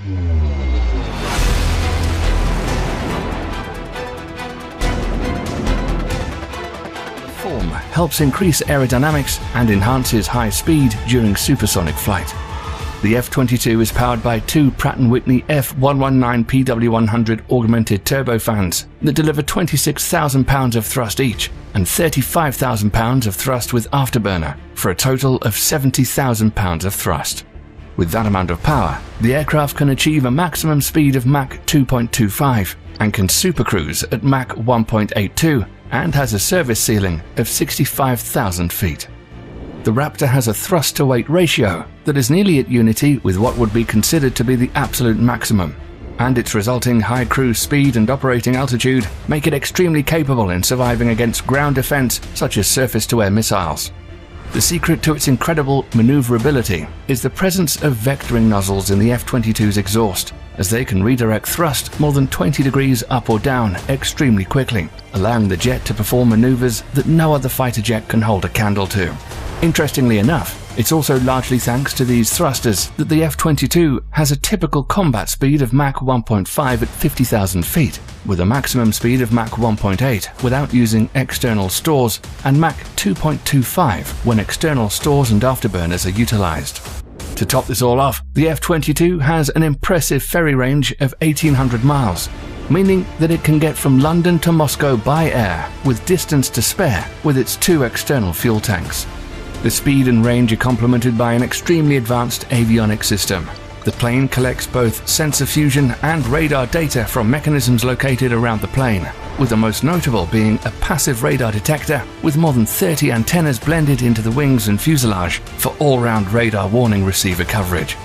Form helps increase aerodynamics and enhances high speed during supersonic flight. The F-22 is powered by two Pratt & Whitney F119 PW100 augmented turbofans that deliver 26,000 pounds of thrust each and 35,000 pounds of thrust with afterburner for a total of 70,000 pounds of thrust. With that amount of power, the aircraft can achieve a maximum speed of Mach 2.25 and can supercruise at Mach 1.82 and has a service ceiling of 65,000 feet. The Raptor has a thrust-to-weight ratio that is nearly at unity with what would be considered to be the absolute maximum, and its resulting high cruise speed and operating altitude make it extremely capable in surviving against ground defense such as surface-to-air missiles. The secret to its incredible maneuverability is the presence of vectoring nozzles in the F-22's exhaust, as they can redirect thrust more than 20 degrees up or down extremely quickly, allowing the jet to perform maneuvers that no other fighter jet can hold a candle to. Interestingly enough, it's also largely thanks to these thrusters that the F-22 has a typical combat speed of Mach 1.5 at 50,000 feet, with a maximum speed of Mach 1.8 without using external stores, and Mach 2.25 when external stores and afterburners are utilized. To top this all off, the F-22 has an impressive ferry range of 1,800 miles, meaning that it can get from London to Moscow by air with distance to spare with its two external fuel tanks. The speed and range are complemented by an extremely advanced avionics system. The plane collects both sensor fusion and radar data from mechanisms located around the plane, with the most notable being a passive radar detector with more than 30 antennas blended into the wings and fuselage for all-round radar warning receiver coverage.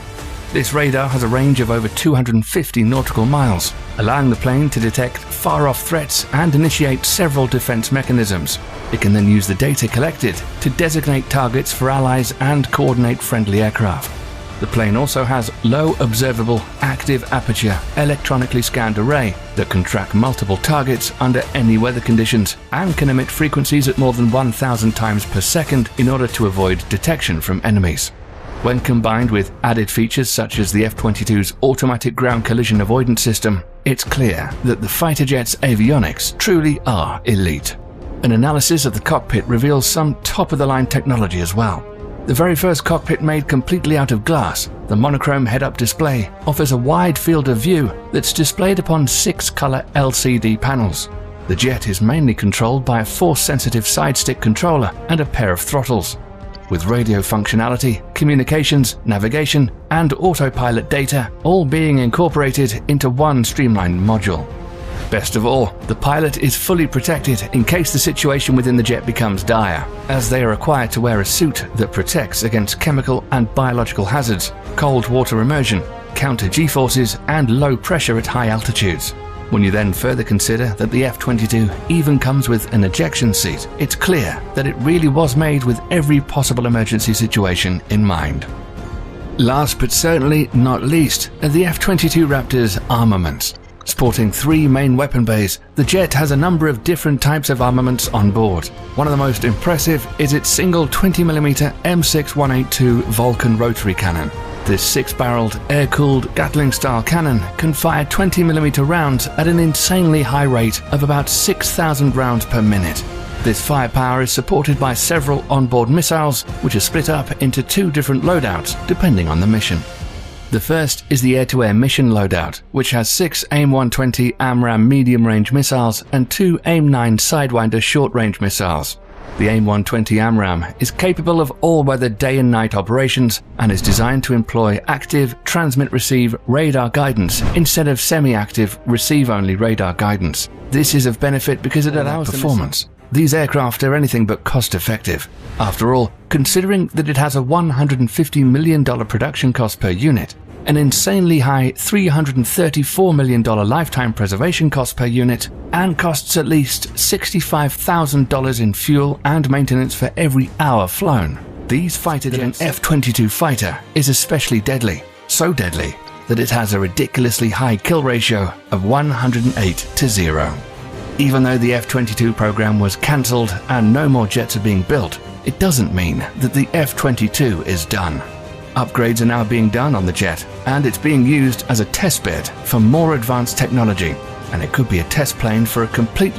This radar has a range of over 250 nautical miles, allowing the plane to detect far-off threats and initiate several defense mechanisms. It can then use the data collected to designate targets for allies and coordinate friendly aircraft. The plane also has low observable active aperture electronically scanned array that can track multiple targets under any weather conditions and can emit frequencies at more than 1,000 times per second in order to avoid detection from enemies. When combined with added features such as the F-22's automatic ground collision avoidance system, it's clear that the fighter jet's avionics truly are elite. An analysis of the cockpit reveals some top-of-the-line technology as well. The very first cockpit made completely out of glass, the monochrome head-up display offers a wide field of view that's displayed upon 6-color LCD panels. The jet is mainly controlled by a force-sensitive side-stick controller and a pair of throttles, with radio functionality, communications, navigation, and autopilot data all being incorporated into one streamlined module. Best of all, the pilot is fully protected in case the situation within the jet becomes dire, as they are required to wear a suit that protects against chemical and biological hazards, cold water immersion, counter G-forces, and low pressure at high altitudes. When you then further consider that the F-22 even comes with an ejection seat, it's clear that it really was made with every possible emergency situation in mind. Last but certainly not least are the F-22 Raptor's armaments. Sporting 3 main weapon bays, the jet has a number of different types of armaments on board. One of the most impressive is its single 20mm M6182 Vulcan rotary cannon. This 6-barreled, air-cooled Gatling-style cannon can fire 20mm rounds at an insanely high rate of about 6,000 rounds per minute. This firepower is supported by several onboard missiles, which are split up into 2 different loadouts depending on the mission. The first is the air-to-air mission loadout, which has 6 AIM-120 AMRAAM medium-range missiles and 2 AIM-9 Sidewinder short-range missiles. The AIM-120 AMRAAM is capable of all-weather day and night operations and is designed to employ active transmit-receive radar guidance instead of semi-active receive-only radar guidance. This is of benefit because it allows performance. These aircraft are anything but cost-effective. After all, considering that it has a $150 million production cost per unit, an insanely high $334 million lifetime preservation cost per unit, and costs at least $65,000 in fuel and maintenance for every hour flown, these fighter jets F-22 fighter is especially deadly. So deadly that it has a ridiculously high kill ratio of 108-0. Even though the F-22 program was cancelled and no more jets are being built, it doesn't mean that the F-22 is done. Upgrades are now being done on the jet, and it's being used as a test bed for more advanced technology, and it could be a test plane for a completely